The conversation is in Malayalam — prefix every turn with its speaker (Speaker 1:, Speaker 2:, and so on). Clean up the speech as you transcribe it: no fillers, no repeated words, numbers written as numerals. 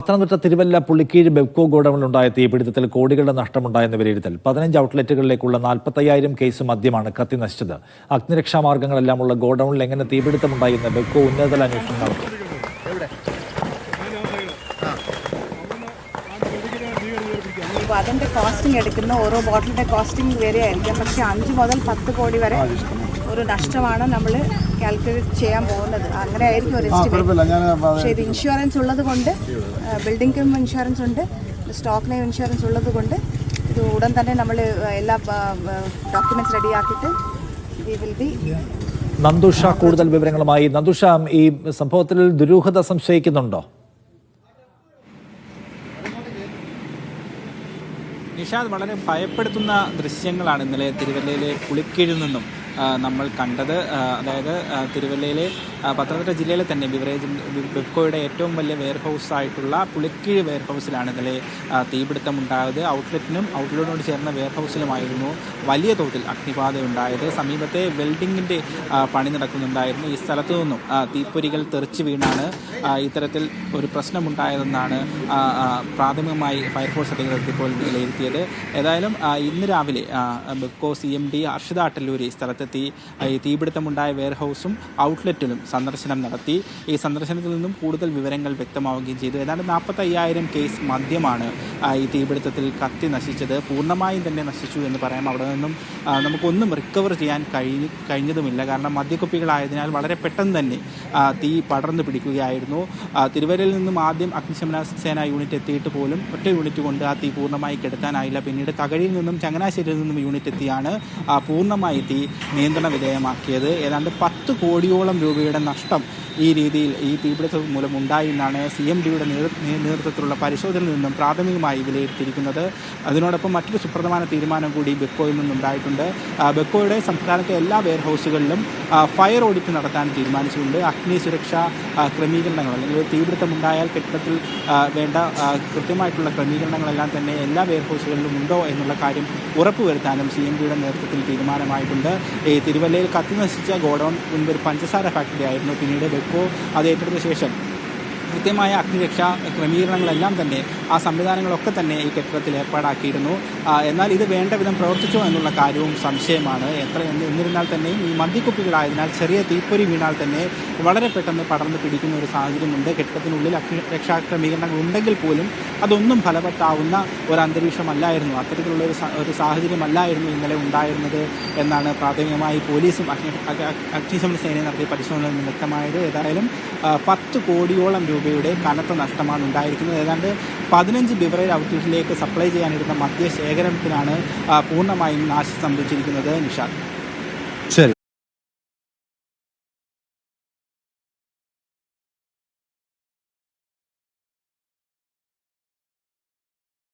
Speaker 1: പത്തനംതിട്ട തിരുവല്ല പുള്ളിക്കീഴ് ബെവ്കോ ഗോഡൌണിലുണ്ടായ തീപിടുത്തത്തിൽ കോടികളുടെ നഷ്ടമുണ്ടായെന്ന് വിലയിരുത്തൽ. 15 ഔട്ട്ലെറ്റുകളിലേക്കുള്ള 45,000 കേസ് മദ്യമാണ് കത്തി നശിച്ചത്. അഗ്നിരക്ഷാ മാർഗങ്ങളെല്ലാമുള്ള ഗോഡൌണിൽ എങ്ങനെ തീപിടുത്തമുണ്ടായെന്ന് ബെവ്കോ ഉന്നതതല അന്വേഷണം നടത്തി.
Speaker 2: അതിൻ്റെ കോസ്റ്റിംഗ് എടുക്കുന്ന ഓരോ ബോട്ടിലിൻ്റെ കോസ്റ്റിംഗ് വരെ ആയിരിക്കാം. പക്ഷേ 5 മുതൽ 10 കോടി വരെ ഒരു നഷ്ടമാണ് നമ്മൾ കാൽക്കുലേറ്റ് ചെയ്യാൻ പോകുന്നത്. അങ്ങനെ ആയിരിക്കും ഒരു എസ്റ്റിമേറ്റ്. പക്ഷേ ഇത് ഇൻഷുറൻസ് ഉള്ളത് കൊണ്ട്, ബിൽഡിംഗ് ഇൻഷുറൻസ് ഉണ്ട്, സ്റ്റോക്ക് നെയിം ഇൻഷുറൻസ് ഉള്ളത് കൊണ്ട് ഇത് ഉടൻ തന്നെ നമ്മൾ എല്ലാ ഡോക്യുമെൻറ്റ്സ് റെഡിയാക്കിയിട്ട് വി വിൽ ബി.
Speaker 1: നന്ദുഷ കൂടുതൽ വിവരങ്ങളുമായി. നന്ദുഷ, ഈ സംഭവത്തിൽ ദുരൂഹത സംശയിക്കുന്നുണ്ടോ?
Speaker 3: നിഷാദ്, വളരെ ഭയപ്പെടുത്തുന്ന ദൃശ്യങ്ങളാണ് ഇന്നലെ തിരുവല്ലയിലെ പുളിക്കീഴിൽ നിന്നും നമ്മൾ കണ്ടത്. അതായത് തിരുവല്ലയിലെ പത്തനംതിട്ട ജില്ലയിലെ തന്നെ ബെവ്കോയുടെ ഏറ്റവും വലിയ വെയർഹൗസ് ആയിട്ടുള്ള പുളിക്കീഴ് വെയർഹൗസിലാണ് ഇന്നലെ തീപിടുത്തമുണ്ടായത്. ഔട്ട്ലെറ്റിനോട് ചേർന്ന വെയർഹൗസിലുമായിരുന്നു വലിയ തോതിൽ അഗ്നിബാധ ഉണ്ടായത്. സമീപത്തെ വെൽഡിങ്ങിൻ്റെ പണി നടക്കുന്നുണ്ടായിരുന്നു. ഈ സ്ഥലത്തു നിന്നും തീപ്പൊരികൾ തെറിച്ച് വീണാണ് ഇത്തരത്തിൽ ഒരു പ്രശ്നമുണ്ടായതെന്നാണ് പ്രാഥമികമായി ഫയർഫോഴ്സ് അധികൃതർ ഇപ്പോൾ വിലയിരുത്തിയത്. ഏതായാലും ഇന്ന് രാവിലെ ബെവ്കോ CMD അർഷിത അട്ടല്ലൂരി സ്ഥലത്തെത്തി ഈ തീപിടുത്തമുണ്ടായ വെയർഹൗസും ഔട്ട്ലെറ്റിലും സന്ദർശനം നടത്തി. ഈ സന്ദർശനത്തിൽ നിന്നും കൂടുതൽ വിവരങ്ങൾ വ്യക്തമാവുകയും ചെയ്തു. ഏതാണ്ട് 45,000 കേസ് മദ്യമാണ് ഈ തീപിടുത്തത്തിൽ കത്തി നശിച്ചത്. പൂർണ്ണമായും തന്നെ നശിച്ചു എന്ന് പറയാം. അവിടെ നിന്നും നമുക്കൊന്നും റിക്കവർ ചെയ്യാൻ കഴിഞ്ഞതുമില്ല. കാരണം മദ്യക്കുപ്പികളായതിനാൽ വളരെ പെട്ടെന്ന് തന്നെ തീ പടർന്നു പിടിക്കുകയായിരുന്നു. തിരുവല്ലയിൽ നിന്നും ആദ്യം അഗ്നിശമന സേന യൂണിറ്റ് എത്തിയിട്ട് പോലും ഒറ്റ യൂണിറ്റ് കൊണ്ട് ആ തീ പൂർണ്ണമായി കെടുത്താനായില്ല. പിന്നീട് തകഴിയിൽ നിന്നും ചങ്ങനാശ്ശേരിയിൽ നിന്നും യൂണിറ്റ് എത്തിയാണ് പൂർണ്ണമായി തീ നിയന്ത്രണ വിധേയമാക്കിയത്. ഏതാണ്ട് 10 കോടിയോളം രൂപയുടെ നഷ്ടം ഈ രീതിയിൽ ഈ തീപിടുത്തം മൂലം ഉണ്ടായി എന്നാണ് CMDയുടെ നേതൃത്വത്തിലുള്ള പരിശോധനയിൽ നിന്നും പ്രാഥമികമായി വിലയിരുത്തിയിരിക്കുന്നത്. അതിനോടൊപ്പം മറ്റൊരു സുപ്രധാന തീരുമാനം കൂടി ബെവ്കോയിൽ നിന്നുണ്ടായിട്ടുണ്ട്. ബെവ്കോയുടെ സംസ്ഥാനത്തെ എല്ലാ വെയർഹൗസുകളിലും ഫയർ ഓഡിറ്റ് നടത്താൻ തീരുമാനിച്ചിട്ടുണ്ട്. അഗ്നി സുരക്ഷാ ക്രമീകരണങ്ങൾ, അല്ലെങ്കിൽ തീപിടുത്തമുണ്ടായാൽ കെട്ടിടത്തിൽ വേണ്ട കൃത്യമായിട്ടുള്ള ക്രമീകരണങ്ങളെല്ലാം തന്നെ എല്ലാ വെയർഹൗസുകളിലും ഉണ്ടോ എന്നുള്ള കാര്യം ഉറപ്പുവരുത്താനും CMDയുടെ നേതൃത്വത്തിൽ തീരുമാനമായിട്ടുണ്ട്. ഈ തിരുവല്ലയിൽ കത്തി നശിച്ച ഗോഡൌൺ മുൻപ് ഒരു പഞ്ചസാര ഫാക്ടറി ആയിരുന്നു. പിന്നീട് ബെവ്കോ അത് ഏറ്റെടുത്ത ശേഷം കൃത്യമായ അഗ്നിരക്ഷാ ക്രമീകരണങ്ങളെല്ലാം തന്നെ ആ സംവിധാനങ്ങളൊക്കെ തന്നെ ഈ കെട്ടിടത്തിൽ ഏർപ്പാടാക്കിയിരുന്നു. എന്നാൽ ഇത് വേണ്ട വിധം പ്രവർത്തിച്ചോ എന്നുള്ള കാര്യവും സംശയമാണ്. എന്നിരുന്നാൽ തന്നെയും ഈ മദ്യക്കുപ്പികളായതിനാൽ ചെറിയ തീപ്പൊരി വീണാൽ തന്നെ വളരെ പെട്ടെന്ന് പടർന്ന് പിടിക്കുന്ന ഒരു സാഹചര്യമുണ്ട്. കെട്ടിടത്തിനുള്ളിൽ അഗ്നിരക്ഷാ ക്രമീകരണങ്ങൾ ഉണ്ടെങ്കിൽ പോലും അതൊന്നും ഫലവത്താവുന്ന ഒരു അന്തരീക്ഷമല്ലായിരുന്നു, അത്തരത്തിലുള്ള ഒരു സാഹചര്യമല്ലായിരുന്നു ഇന്നലെ ഉണ്ടായിരുന്നത് എന്നാണ് പ്രാഥമികമായി പോലീസും അഗ്നിശമന സേനയും നടത്തിയ പരിശോധനയിൽ നിന്ന് വ്യക്തമായത്. ഏതായാലും 10 കോടിയോളം രൂപയുടെ കനത്ത നഷ്ടമാണ് ഉണ്ടായിരിക്കുന്നത്. ഏതാണ്ട് 15 ബിവറേജ് ഔട്ട്ലെറ്റിലേക്ക് സപ്ലൈ ചെയ്യാനിരുന്ന മദ്യശേഖരത്തിനാണ് പൂർണ്ണമായും നാശം സംഭവിച്ചിരിക്കുന്നത്. നിഷാദ്.